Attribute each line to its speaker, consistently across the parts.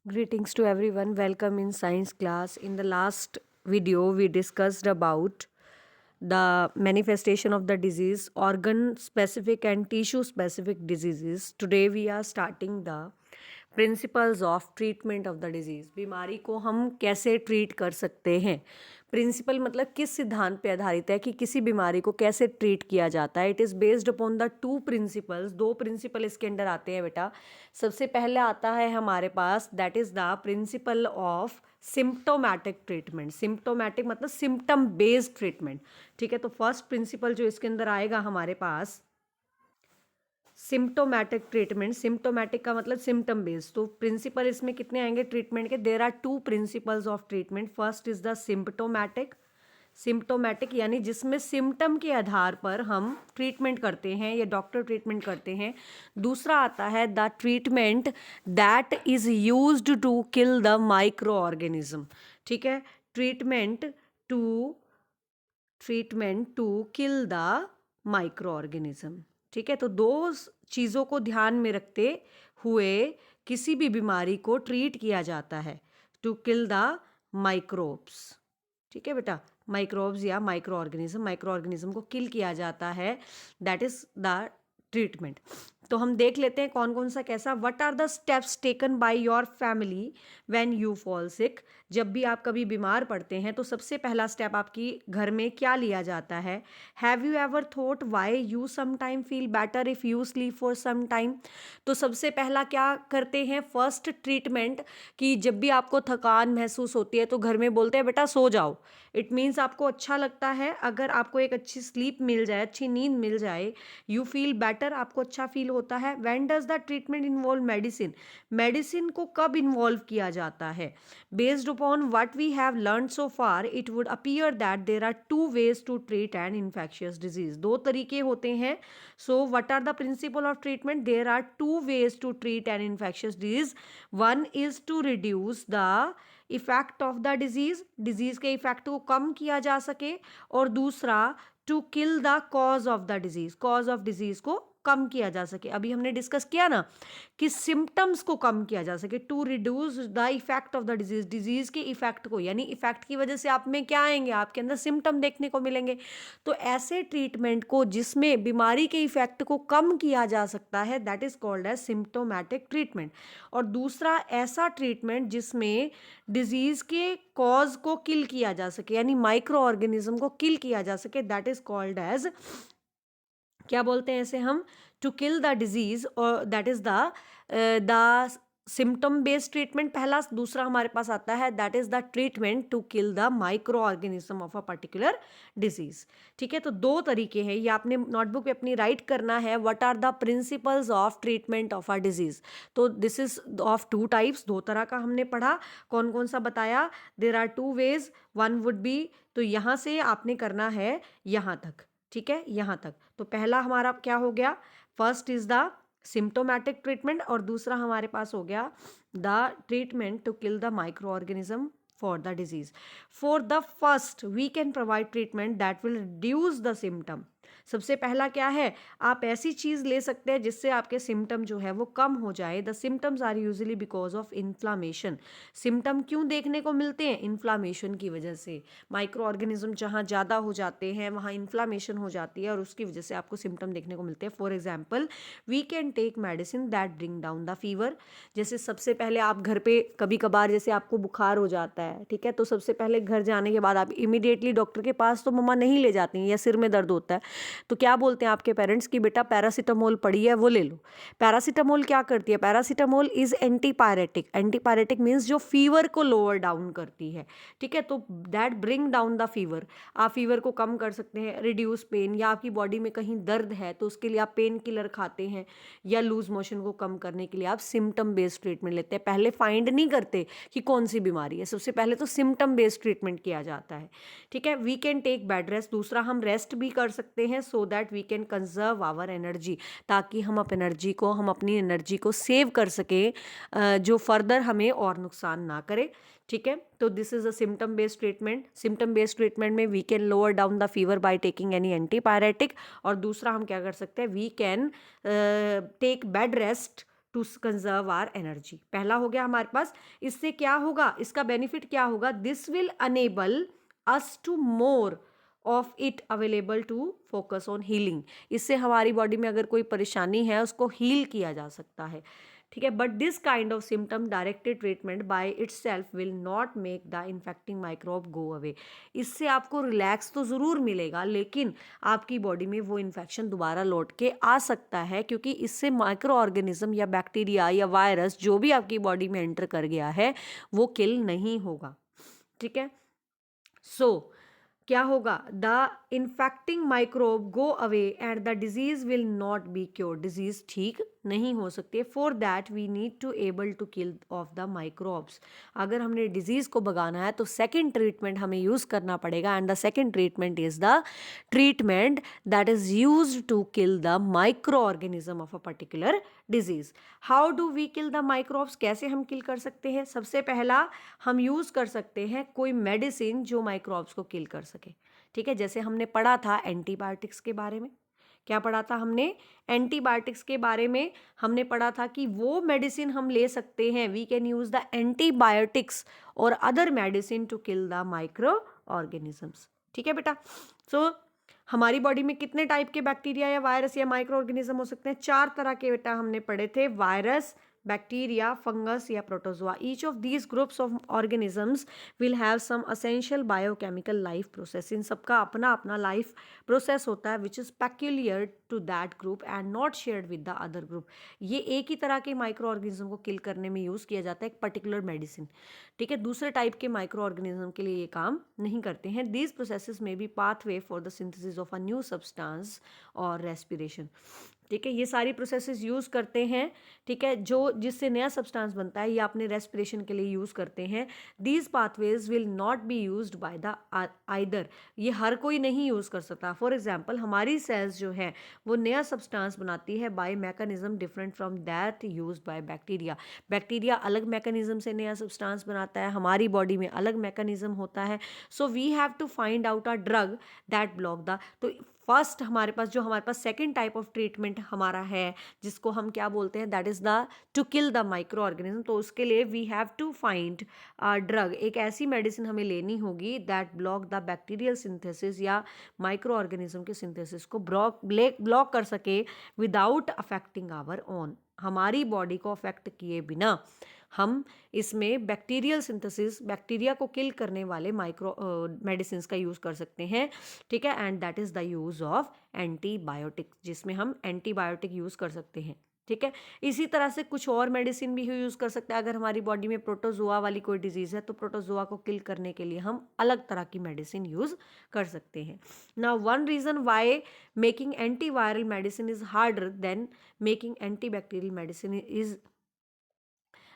Speaker 1: Greetings to everyone. Welcome in science class. In the last video, we discussed about the manifestation of the disease, organ specific and tissue specific diseases. Today we are starting the principles of treatment of the disease. बीमारी को हम कैसे treat कर सकते हैं। Principal मतलब किस सिद्धांत पे आधारित है कि किसी बीमारी को कैसे ट्रीट किया जाता है। It is based upon the two principles. दो प्रिंसिपल इसके अंडर आते हैं बेटा। सबसे पहले आता है हमारे पास that is the principle of symptomatic treatment. Symptomatic मतलब सिम्टम बेस्ड ट्रीटमेंट। ठीक है, तो फर्स्ट प्रिंसिपल जो इसके अंदर आएगा हमारे पास सिम्प्टोमैटिक ट्रीटमेंट। सिम्प्टोमैटिक का मतलब सिम्टम बेस्ड। तो प्रिंसिपल इसमें कितने आएंगे ट्रीटमेंट के? There are two principles of treatment. First is the symptomatic. Symptomatic यानी जिसमें सिम्टम के आधार पर हम ट्रीटमेंट करते हैं या डॉक्टर ट्रीटमेंट करते हैं। दूसरा आता है the treatment that is used to kill the microorganism. ठीक है, treatment to kill the microorganism. ठीक है, तो दो चीज़ों को ध्यान में रखते हुए किसी भी बीमारी को ट्रीट किया जाता है। To kill the microbes. ठीक है बेटा, माइक्रोब्स या माइक्रो ऑर्गेनिज्म को किल किया जाता है। That is the treatment. तो हम देख लेते हैं कौन कौन सा कैसा। What are the steps taken by your family when you fall sick. जब भी आप कभी बीमार पड़ते हैं तो सबसे पहला स्टेप आपकी घर में क्या लिया जाता है। Have you ever thought why you some time feel better if you sleep for some time. तो सबसे पहला क्या करते हैं, फर्स्ट ट्रीटमेंट, कि जब भी आपको थकान महसूस होती है तो घर में बोलते हैं बेटा सो जाओ। इट मीन्स आपको अच्छा लगता है अगर आपको एक अच्छी स्लीप मिल जाए, अच्छी नींद मिल जाए, यू फील बेटर, आपको अच्छा फील होता है। When does the treatment involve medicine. Medicine को कब इन्वॉल्व किया जाता है? Based upon what we have learn so far it would appear that there are two ways to treat an infectious disease. दो तरीके होते हैं। So what are the principle of treatment? There are two ways to treat an infectious disease. One is to reduce the effect of the disease के effect को कम किया जा सके, और दूसरा to kill the cause of the disease को कम किया जा सके। अभी हमने डिस्कस किया ना कि सिम्टम्स को कम किया जा सके। To reduce the effect of the disease के इफेक्ट को, यानी इफेक्ट की वजह से आप में क्या आएंगे, आपके अंदर सिम्टम देखने को मिलेंगे। तो ऐसे ट्रीटमेंट को जिसमें बीमारी के इफेक्ट को कम किया जा सकता है that is called as symptomatic treatment. और दूसरा ऐसा ट्रीटमेंट जिसमें डिजीज के कॉज को किल किया जा सके, यानी माइक्रो ऑर्गेनिज्म को किल किया जा सके, दैट इज कॉल्ड एज, क्या बोलते हैं इसे हम, टू किल द डिजीज, और that is the symptom based treatment पहला। दूसरा हमारे पास आता है that is the treatment to kill the microorganism of a particular disease. ठीक है, तो दो तरीके हैं, ये आपने नोटबुक पे अपनी राइट करना है। What are the principles of treatment of a disease. तो this is of two types, दो तरह का हमने पढ़ा। कौन कौन सा बताया? There are two ways, one would be, तो यहाँ से आपने करना है यहाँ तक। ठीक है, यहाँ तक। तो पहला हमारा क्या हो गया, first is the symptomatic treatment, और दूसरा हमारे पास हो गया the treatment to kill the microorganism for the disease. For the first we can provide treatment that will reduce the symptom. सबसे पहला क्या है, आप ऐसी चीज ले सकते हैं जिससे आपके सिम्टम जो है वो कम हो जाए। The symptoms are usually because of inflammation. Symptom क्यों देखने को मिलते हैं? इन्फ्लामेशन की वजह से। माइक्रो ऑर्गेनिज्म जहाँ ज़्यादा हो जाते हैं वहाँ इन्फ्लामेशन हो जाती है, और उसकी वजह से आपको सिम्टम देखने को मिलते हैं। For example, we can take medicine that bring down the fever. जैसे सबसे पहले आप घर पे कभी कभार जैसे आपको बुखार हो जाता है, ठीक है, तो सबसे पहले घर जाने के बाद आप इमीडिएटली डॉक्टर के पास तो मम्मा नहीं ले जाती हैं, या सिर में दर्द होता है तो क्या बोलते हैं आपके पेरेंट्स कि बेटा पैरासीटामोल पड़ी है वो ले लो। पैरासीटामोल क्या करती है? Paracetamol is antipyretic. Antipyretic means जो फीवर को लोअर डाउन करती है। ठीक है, तो that bring down the fever. आप फीवर को कम कर सकते हैं। रिड्यूस पेन, या आपकी बॉडी में कहीं दर्द है तो उसके लिए आप पेन किलर खाते हैं, या लूज मोशन को कम करने के लिए आप सिम्टम बेस्ड ट्रीटमेंट लेते हैं। पहले फाइंड नहीं करते कि कौन सी बीमारी है, सबसे पहले तो सिम्टम बेस्ड ट्रीटमेंट किया जाता है। ठीक है, we can take bed rest. दूसरा हम रेस्ट भी कर सकते हैं so that we can conserve our energy, ताकि हम अपनी एनर्जी को सेव कर सकें, जो फर्दर हमें और नुकसान ना करे। ठीक है, तो this is a symptom based treatment. Symptom based treatment में we can lower down the fever by taking any antipyretic, और दूसरा हम क्या कर सकते हैं, we can take bed rest to conserve our energy. पहला हो गया हमारे पास। इससे क्या होगा, इसका बेनिफिट क्या होगा, this will enable us to more of it available to focus on healing. इससे हमारी बॉडी में अगर कोई परेशानी है उसको हील किया जा सकता है, ठीक है। But this kind of symptom directed treatment by itself will not make the infecting microbe go away. इससे आपको रिलैक्स तो ज़रूर मिलेगा, लेकिन आपकी बॉडी में वो इन्फेक्शन दोबारा लौट के आ सकता है, क्योंकि इससे माइक्रो ऑर्गेनिज्म या बैक्टीरिया या वायरस जो भी आपकी बॉडी में एंटर कर गया है वो किल नहीं होगा, ठीक है। सो क्या होगा, the infecting microbe go away and the disease will not be cure. Disease ठीक नहीं हो सकती है। For that we need to able to kill off the microbes. अगर हमने डिजीज को भगाना है तो सेकेंड ट्रीटमेंट हमें यूज करना पड़ेगा, and the second treatment is the treatment that is use to kill the microorganism of a particular disease. How do we kill the microbes, कैसे हम किल कर सकते हैं? सबसे पहला हम यूज कर सकते हैं कोई मेडिसिन जो माइक्रोब्स को किल कर सके, ठीक है। जैसे हमने पढ़ा था एंटीबायोटिक्स के बारे में। क्या पढ़ा था हमने? एंटीबायोटिक्स के बारे में हमने पढ़ा था कि वो मेडिसिन हम ले सकते हैं, we can use the antibiotics और other medicine to kill the microorganisms, ठीक है बेटा। सो हमारी बॉडी में कितने टाइप के बैक्टीरिया या वायरस या माइक्रो ऑर्गेनिज्म हो सकते हैं? 4 तरह के बेटा हमने पढ़े थे, वायरस, बैक्टीरिया, फंगस या protozoa. Each of these groups of organisms will have some essential biochemical life process. इन सबका अपना अपना लाइफ प्रोसेस होता है which is peculiar to that group and not shared with the other group. ये एक ही तरह के माइक्रो ऑर्गेनिज्म को किल करने में यूज़ किया जाता है, एक पर्टिकुलर मेडिसिन, ठीक है। दूसरे टाइप के माइक्रो ऑर्गेनिज्म के लिए ये काम नहीं करते हैं। दीज प्रोसेसेस में be pathway for the synthesis of a new substance और रेस्पिरेशन, ठीक है। ये सारी प्रोसेसेस यूज़ करते हैं, ठीक है, जो जिससे नया सब्सटेंस बनता है, ये अपने रेस्पिरेशन के लिए यूज़ करते हैं। These pathways will not be used by the either. ये हर कोई नहीं यूज़ कर सकता। फॉर एग्जांपल हमारी सेल्स जो है वो नया सब्सटेंस बनाती है by mechanism different from that used by bacteria. Bacteria अलग मैकेनिज्म से नया सब्सटेंस बनाता है, हमारी बॉडी में अलग मैकेनिज्म होता है। So we have to find out a drug that block the. तो फर्स्ट हमारे पास सेकेंड टाइप ऑफ ट्रीटमेंट हमारा है जिसको हम क्या बोलते हैं, that is the to kill the microorganism. तो उसके लिए we have to find drug, एक ऐसी मेडिसिन हमें लेनी होगी that block the bacterial synthesis या माइक्रो ऑर्गेनिज्म के सिंथेसिस को ब्लॉक कर सके विदाउट अफेक्टिंग आवर ओन। हमारी बॉडी को अफेक्ट किए बिना हम इसमें बैक्टीरियल सिंथेसिस, बैक्टीरिया को किल करने वाले माइक्रो मेडिसिन का यूज़ कर सकते हैं, ठीक है। And that is the use of antibiotic, जिसमें हम एंटीबायोटिक यूज़ कर सकते हैं, ठीक है। इसी तरह से कुछ और मेडिसिन भी यूज़ कर सकते हैं। अगर हमारी बॉडी में प्रोटोजोआ वाली कोई डिजीज़ है तो प्रोटोजोआ को किल करने के लिए हम अलग तरह की मेडिसिन यूज़ कर सकते हैं। Now one reason why making antiviral medicine is harder than making antibacterial medicine is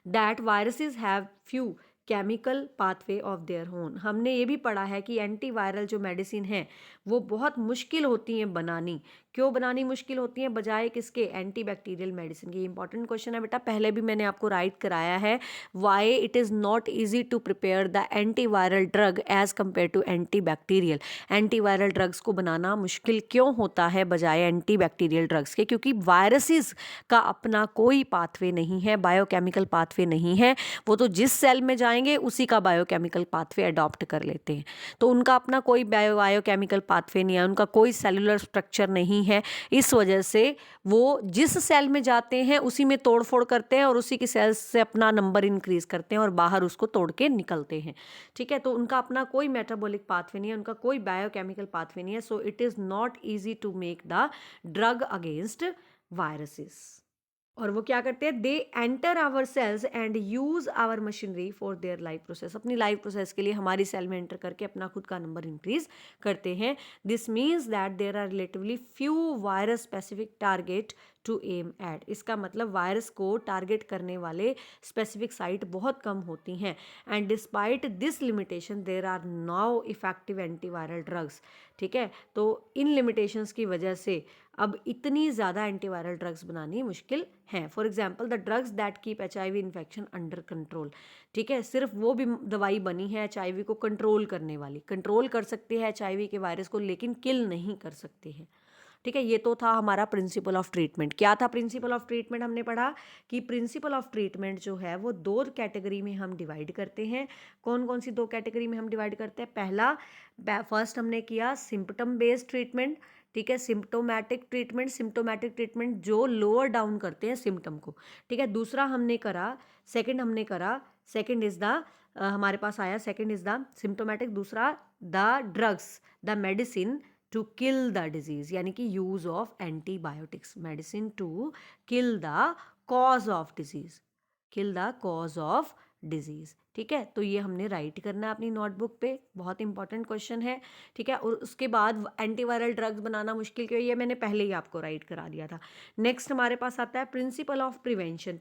Speaker 1: that viruses have few chemical pathway of their own. हमने ये भी पढ़ा है कि एंटीवायरल जो मेडिसिन है वो बहुत मुश्किल होती हैं बनानी। क्यों बनानी मुश्किल होती हैं बजाय किसके? एंटीबैक्टीरियल मेडिसिन की। इंपॉर्टेंट क्वेश्चन है बेटा, पहले भी मैंने आपको राइट कराया है। Why it is not easy to prepare the antiviral drug as compare to antibacterial. Antiviral drugs को बनाना मुश्किल क्यों होता है बजाय एंटीबैक्टीरियल ड्रग्स के? क्योंकि वायरसेस का अपना कोई पाथवे नहीं है, बायोकेमिकल पाथवे नहीं है। वो तो जिस सेल में जाएंगे उसी का बायोकेमिकल पाथवे अडॉप्ट कर लेते हैं। तो उनका अपना कोई बायोकेमिकल पाथवे नहीं है, उनका कोई सेलुलर स्ट्रक्चर नहीं है। इस वजह से वो जिस सेल में जाते हैं उसी में तोड़फोड़ करते हैं और उसी की सेल्स से अपना नंबर इंक्रीज करते हैं और बाहर उसको तोड़ के निकलते हैं, ठीक है। तो उनका अपना कोई मेटाबॉलिक पाथवे नहीं है, उनका कोई बायोकेमिकल पाथवे नहीं है। So it is not easy to make the drug against viruses. और वो क्या करते हैं? They enter our cells and use our machinery for their life process. अपनी लाइफ प्रोसेस के लिए हमारी सेल में एंटर करके अपना खुद का नंबर इंक्रीज करते हैं। This means that there are relatively few virus specific target to aim at. इसका मतलब वायरस को टारगेट करने वाले स्पेसिफिक साइट बहुत कम होती हैं। And despite this limitation there are now effective antiviral drugs, ठीक है। तो इन लिमिटेशंस की वजह से अब इतनी ज़्यादा एंटीवायरल ड्रग्स बनानी मुश्किल हैं। For example the drugs that keep HIV infection under control, ठीक है। सिर्फ वो भी दवाई बनी है HIV को कंट्रोल करने वाली, कंट्रोल कर सकती है HIV के वायरस को लेकिन किल नहीं कर सकती है, ठीक है, ये तो था हमारा प्रिंसिपल ऑफ ट्रीटमेंट। क्या था प्रिंसिपल ऑफ ट्रीटमेंट? हमने पढ़ा कि प्रिंसिपल ऑफ ट्रीटमेंट जो है वो दो कैटेगरी में हम डिवाइड करते हैं। कौन कौन सी दो कैटेगरी में हम डिवाइड करते हैं? पहला, फर्स्ट हमने किया सिम्पटम बेस्ड ट्रीटमेंट, ठीक है, सिम्टोमेटिक ट्रीटमेंट जो लोअर डाउन करते हैं सिम्टम को, ठीक है। दूसरा हमने करा, सेकंड इज द हमारे पास आया, सेकंड इज द सिम्टोमेटिक, दूसरा the drugs, the medicine to kill the disease, यानी कि use of antibiotics, medicine to kill the cause of disease, kill the cause of disease, ठीक है। तो ये हमने राइट करना है अपनी नोटबुक पे, बहुत इंपॉर्टेंट क्वेश्चन है, ठीक है। और उसके बाद एंटीवायरल ड्रग्स बनाना मुश्किल क्यों, ये मैंने पहले ही आपको राइट करा दिया था। नेक्स्ट हमारे पास आता है प्रिंसिपल ऑफ प्रिवेंशन।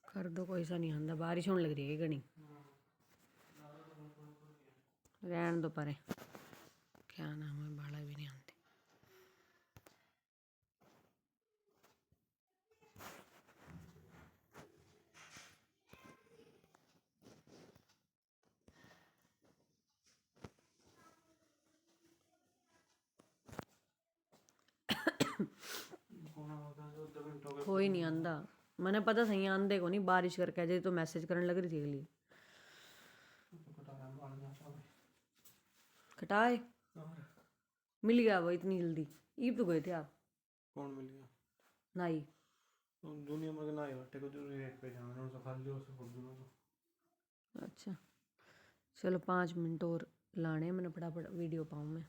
Speaker 1: कर दो, कोई सा नहीं आंदा, बारिश होने लग रही है घनी, रहन दो परे, क्या नाम है, बाड़ा भी नहीं आते। हो ही नहीं आंदा। मैंने पता सही आंदे को नहीं, बारिश करके जाए तो मैसेज करने लग रही थी अगली। कटाए मिल गया वो इतनी जल्दी? ईब तो गए थे आप।
Speaker 2: कौन मिल गया?
Speaker 1: नाई
Speaker 2: दुनिया में ना हटे को जरूरी रेट पे जाना और खाली जो से खोल दूंगा तो।
Speaker 1: अच्छा चलो 5 मिनट और लाने, मैंने फटाफट वीडियो पाऊँ मैं।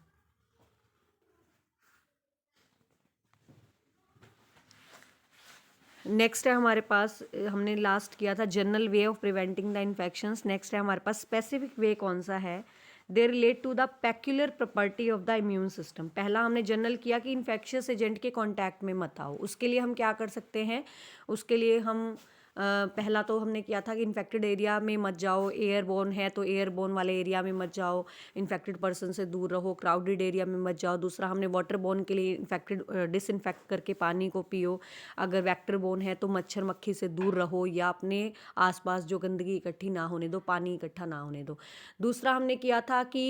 Speaker 1: नेक्स्ट है हमारे पास, हमने लास्ट किया था general way of preventing the infections. Next है हमारे पास स्पेसिफिक वे कौन सा है? They relate to the peculiar property of the immune system. पहला हमने जनरल किया कि इन्फेक्शियस एजेंट के कांटेक्ट में मत आओ। उसके लिए हम क्या कर सकते हैं? उसके लिए हम पहला तो हमने किया था कि इन्फेक्टेड एरिया में मत जाओ, एयरबोर्न है तो एयरबोर्न वाले एरिया में मत जाओ, इन्फेक्टेड पर्सन से दूर रहो, क्राउडेड एरिया में मत जाओ। दूसरा हमने वाटर बोर्न के लिए इन्फेक्टेड डिसइंफेक्ट करके पानी को पियो। अगर वेक्टर बोर्न है तो मच्छर मक्खी से दूर रहो या अपने आसपास जो गंदगी इकट्ठी ना होने दो, पानी इकट्ठा ना होने दो। दूसरा हमने किया था कि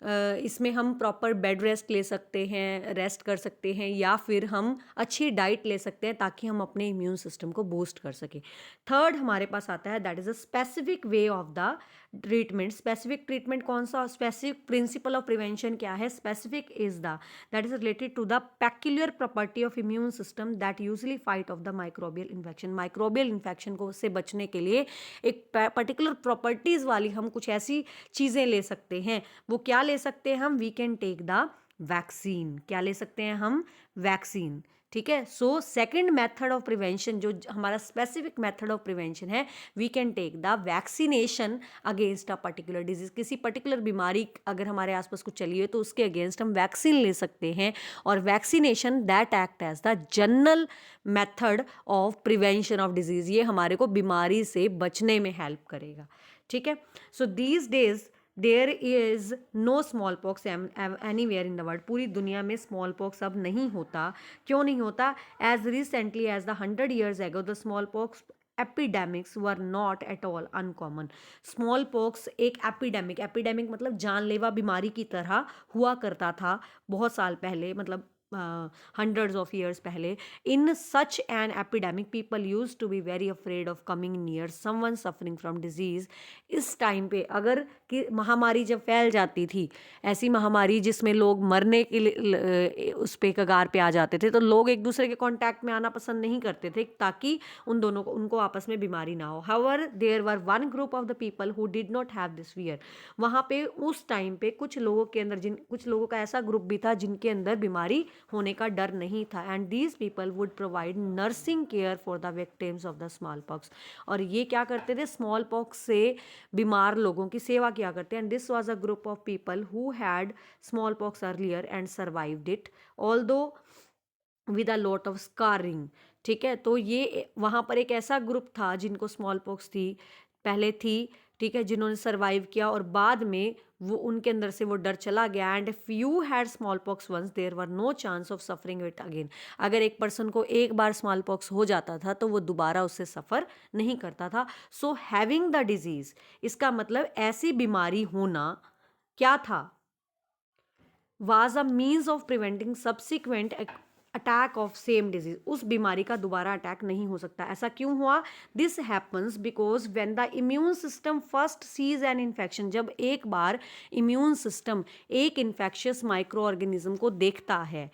Speaker 1: इसमें हम प्रॉपर बेड रेस्ट ले सकते हैं, रेस्ट कर सकते हैं, या फिर हम अच्छी डाइट ले सकते हैं ताकि हम अपने इम्यून सिस्टम को बूस्ट कर सकें। थर्ड हमारे पास आता है that is a specific way of the treatment. Specific treatment कौन सा? स्पेसिफिक प्रिंसिपल ऑफ प्रिवेंशन क्या है? Specific is the that is related to the peculiar property of immune system that usually fight off the microbial infection. Microbial infection को से बचने के लिए एक पर्टिकुलर प्रॉपर्टीज वाली हम कुछ ऐसी चीज़ें ले सकते हैं। वो क्या ले सकते हैं हम? We can take the vaccine. क्या ले सकते हैं हम? वैक्सीन। ठीक है। So second method of prevention, जो हमारा स्पेसिफिक मेथड ऑफ प्रिवेंशन है, we can take the vaccination against a particular disease. किसी पर्टिकुलर बीमारी अगर हमारे आसपास कुछ चली है तो उसके अगेंस्ट हम वैक्सीन ले सकते हैं। और vaccination that act as the general method of prevention of disease. ये हमारे को बीमारी से बचने में हेल्प करेगा। ठीक है। So these days there is no smallpox anywhere in the world. पूरी दुनिया में स्मॉल पॉक्स अब नहीं होता। क्यों नहीं होता? As recently as the 100 years ago the smallpox epidemics were not at all uncommon. Smallpox एक एपिडेमिक, एपिडेमिक मतलब जानलेवा बीमारी की तरह हुआ करता था बहुत साल पहले, मतलब hundreds of years पहले। in such an epidemic people used to be very afraid of coming near someone suffering from disease। इस टाइम पे अगर कि महामारी जब फैल जाती थी, ऐसी महामारी जिसमें लोग मरने के लिए उस पे कगार पे आ जाते थे, तो लोग एक दूसरे के कांटेक्ट में आना पसंद नहीं करते थे ताकि उनको आपस में बीमारी ना हो। However there were one group of the people who did not have this fear. वहाँ पे उस टाइम पे कुछ लोगों के अंदर कुछ लोगों का ऐसा ग्रुप भी था जिनके अंदर बीमारी होने का डर नहीं था। And these people would provide nursing care for the victims of the small pox. और ये क्या करते थे? स्मॉल पॉक्स से बीमार लोगों की सेवा किया करते हैं। And this was a group of people who had small pox earlier and survived it although with a lot of scarring. ठीक है। तो ये वहाँ पर एक ऐसा ग्रुप था जिनको स्मॉल पॉक्स थी, पहले थी, ठीक है, जिन्होंने सरवाइव किया और बाद में वो उनके अंदर से वो डर चला गया। And if you had smallpox once there were no chance of suffering it again. अगर एक पर्सन को एक बार स्मॉल पॉक्स हो जाता था तो वो दोबारा उससे सफ़र नहीं करता था। सो हैविंग द डिजीज़, इसका मतलब ऐसी बीमारी होना क्या था? Was a means of preventing subsequent attack of same disease. उस बीमारी का दोबारा अटैक नहीं हो सकता। ऐसा क्यों हुआ? This happens because when the immune system first sees an infection. जब एक बार इम्यून सिस्टम एक इन्फेक्शियस माइक्रो ऑर्गेनिज्म को देखता है,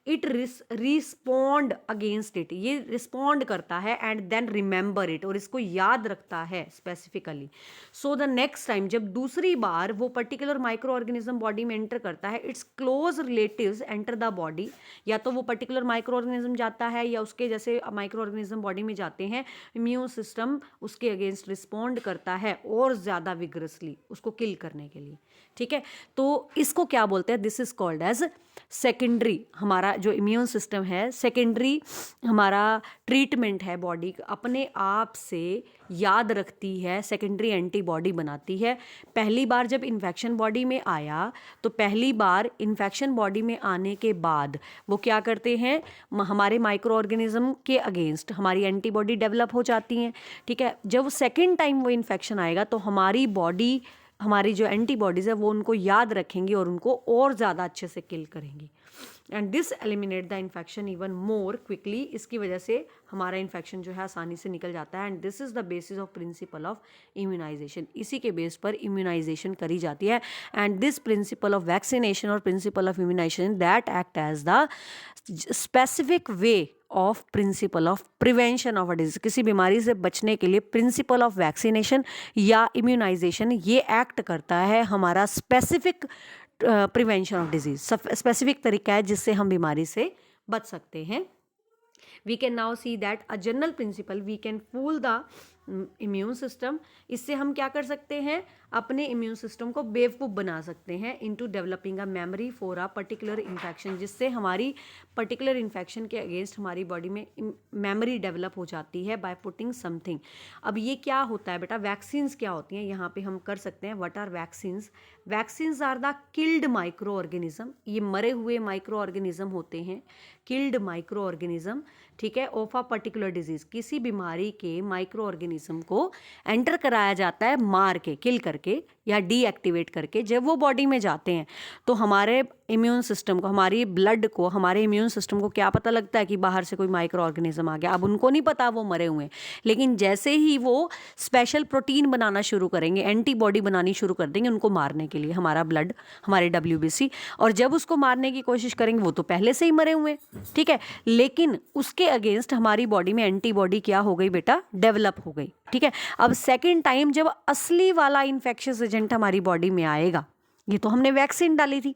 Speaker 1: इट रिस्पॉन्ड अगेंस्ट इट। ये रिस्पॉन्ड करता है एंड देन रिमेंबर इट, और इसको याद रखता है specifically. So the next time जब दूसरी बार वो पर्टिकुलर माइक्रो ऑर्गेनिज्म बॉडी में एंटर करता है, it's close relatives enter the body. या तो वो पर्टिकुलर माइक्रो ऑर्गेनिज्म जाता है या उसके जैसे माइक्रो ऑर्गेनिज्म बॉडी में जाते हैं, इम्यून सिस्टम उसके अगेंस्ट रिस्पॉन्ड करता है और ज़्यादा विग्रसली उसको किल करने के लिए। ठीक है। तो इसको क्या बोलते हैं? This is called as secondary. हमारा जो इम्यून सिस्टम है, सेकेंडरी हमारा ट्रीटमेंट है, बॉडी अपने आप से याद रखती है, सेकेंडरी एंटीबॉडी बनाती है। पहली बार जब इन्फेक्शन बॉडी में आया तो पहली बार इन्फेक्शन बॉडी में आने के बाद वो क्या करते हैं? हमारे माइक्रो ऑर्गेनिज्म के अगेंस्ट हमारी एंटीबॉडी डेवलप हो जाती हैं। ठीक है। जब सेकेंड टाइम वो इन्फेक्शन आएगा तो हमारी बॉडी, हमारी जो एंटीबॉडीज़ है वो उनको याद रखेंगी और उनको और ज़्यादा अच्छे से किल करेंगी। And this eliminate the infection even more quickly. इसकी वजह से हमारा इन्फेक्शन जो है आसानी से निकल जाता है। And this is the basis of principle of immunization. इसी के बेस पर इम्यूनाइजेशन करी जाती है। And this principle of vaccination और principle of immunization that act as the specific way of principle of prevention of a disease. किसी बीमारी से बचने के लिए प्रिंसिपल ऑफ वैक्सीनेशन या इम्यूनाइजेशन ये एक्ट करता है हमारा specific prevention of disease, specific तरीका है जिससे हम बीमारी से बच सकते हैं। We can now see that a general principle we can fool the immune system. इससे हम क्या कर सकते हैं, अपने इम्यून सिस्टम को बेवकूफ़ बना सकते हैं into developing a memory for a particular infection, जिससे हमारी पर्टिकुलर इन्फेक्शन के अगेंस्ट हमारी बॉडी में मेमोरी डेवलप हो जाती है बाय पुटिंग समथिंग। अब ये क्या होता है बेटा, वैक्सीन्स क्या होती हैं, यहाँ पे हम कर सकते हैं what are vaccines. Vaccines are the killed microorganism, ये मरे हुए माइक्रो ऑर्गेनिज्म होते हैं, किल्ड माइक्रो ऑर्गेनिज्म, ठीक है, ऑफ अ पर्टिकुलर डिजीज। किसी बीमारी के माइक्रो ऑर्गेनिज्म को एंटर कराया जाता है मार के, किल करके या डीएक्टिवेट करके। जब वो बॉडी में जाते हैं तो हमारे इम्यून सिस्टम को, हमारी ब्लड को, हमारे इम्यून सिस्टम को क्या पता लगता है कि बाहर से कोई माइक्रो ऑर्गेनिज्म आ गया। अब उनको नहीं पता वो मरे हुए हैं, लेकिन जैसे ही वो स्पेशल प्रोटीन बनाना शुरू करेंगे, एंटीबॉडी बनानी शुरू कर देंगे उनको मारने के लिए, हमारा ब्लड, हमारे WBC, और जब उसको मारने की कोशिश करेंगे वो तो पहले से ही मरे हुए हैं, ठीक है, लेकिन उसके अगेंस्ट हमारी बॉडी में एंटीबॉडी क्या हो गई बेटा, डेवलप हो गई, ठीक है। अब सेकेंड टाइम जब असली वाला इन्फेक्शियस एजेंट हमारी बॉडी में आएगा, ये तो हमने वैक्सीन डाली थी,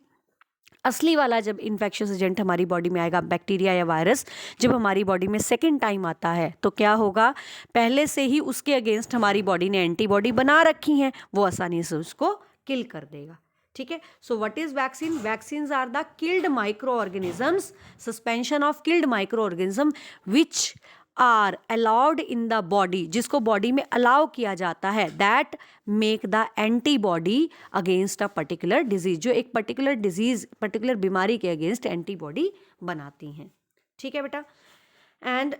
Speaker 1: असली वाला जब इन्फेक्शियस एजेंट हमारी बॉडी में आएगा, बैक्टीरिया या वायरस, जब हमारी बॉडी में सेकेंड टाइम आता है तो क्या होगा, पहले से ही उसके अगेंस्ट हमारी बॉडी ने एंटीबॉडी बना रखी हैं, वो आसानी से उसको किल कर देगा, ठीक है। So what is vaccine? Vaccines are the killed microorganisms, suspension of killed microorganism which are allowed in the body, जिसको बॉडी में अलाउ किया जाता है, that make the antibody against a particular disease, जो एक particular disease, particular बीमारी के against antibody बनाती हैं, ठीक है बेटा। एंड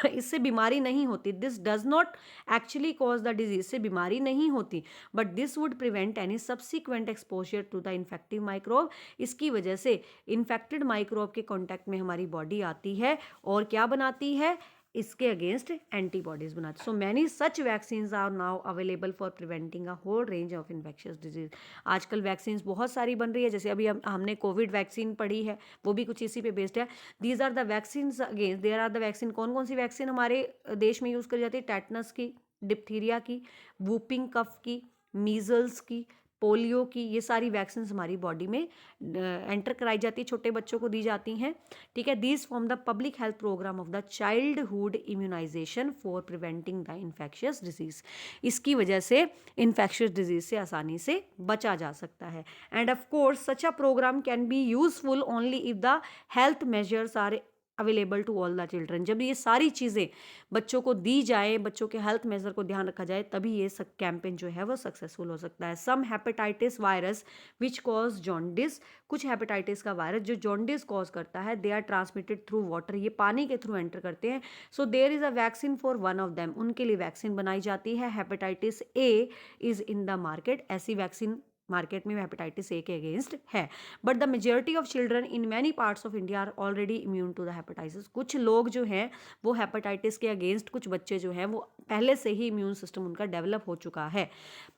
Speaker 1: इससे बीमारी नहीं होती, this does not actually cause the disease, से बीमारी नहीं होती, but this would prevent any subsequent exposure to the infective microbe. इसकी वजह से इन्फेक्टेड माइक्रोब के कॉन्टैक्ट में हमारी बॉडी आती है और क्या बनाती है, इसके अगेंस्ट एंटीबॉडीज बनाती। So many such vaccines are now available for preventing a whole range of infectious disease. आजकल वैक्सीन्स बहुत सारी बन रही है, जैसे अभी हमने कोविड वैक्सीन पढ़ी है, वो भी कुछ इसी पे बेस्ड है। These are the vaccines against, there are the vaccine, कौन कौन सी वैक्सीन हमारे देश में यूज़ करी जाती है, टेटनस की, डिप्थीरिया की, वूपिंग कफ की, मीजल्स की, पोलियो की, ये सारी वैक्सीन हमारी बॉडी में एंटर कराई जाती है, छोटे बच्चों को दी जाती हैं, ठीक है। These form the public health programme of the childhood immunisation for preventing the infectious disease. इसकी वजह से इन्फेक्शियस डिजीज से आसानी से बचा जा सकता है। And of course such a programme can be useful only if the health measures are available to all the children. जब ये सारी चीज़ें बच्चों को दी जाए, बच्चों के हेल्थ मेजर को ध्यान रखा जाए, तभी ये कैंपेन जो है वो सक्सेसफुल हो सकता है। Some hepatitis virus which cause jaundice, कुछ हेपेटाइटिस का वायरस जो जॉन्डिस कॉज करता है, they are transmitted through water, ये पानी के थ्रू एंटर करते हैं। So there is a vaccine for one of them, उनके लिए वैक्सीन बनाई जाती है। Hepatitis A is in the market, ऐसी वैक्सीन मार्केट में हेपेटाइटिस ए के अगेंस्ट है। But the majority of children in many parts of India are already immune to the hepatitis. कुछ लोग जो हैं वो हेपेटाइटिस के अगेंस्ट, कुछ बच्चे जो हैं वो पहले से ही इम्यून सिस्टम उनका डेवलप हो चुका है।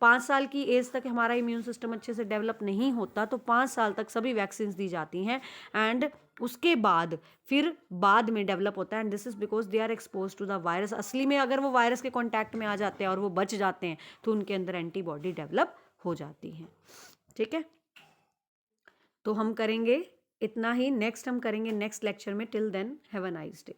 Speaker 1: 5 साल की एज तक हमारा इम्यून सिस्टम अच्छे से डेवलप नहीं होता, तो 5 साल तक सभी वैक्सीन दी जाती हैं, एंड उसके बाद फिर बाद में डेवलप होता है। And this is because they are expose to the virus. असली में अगर वो वायरस के कॉन्टैक्ट में आ जाते हैं और वो बच जाते हैं तो उनके अंदर एंटीबॉडी डेवलप हो जाती हैं, ठीक है। तो हम करेंगे इतना ही, नेक्स्ट हम करेंगे नेक्स्ट लेक्चर में। Till then have a nice day.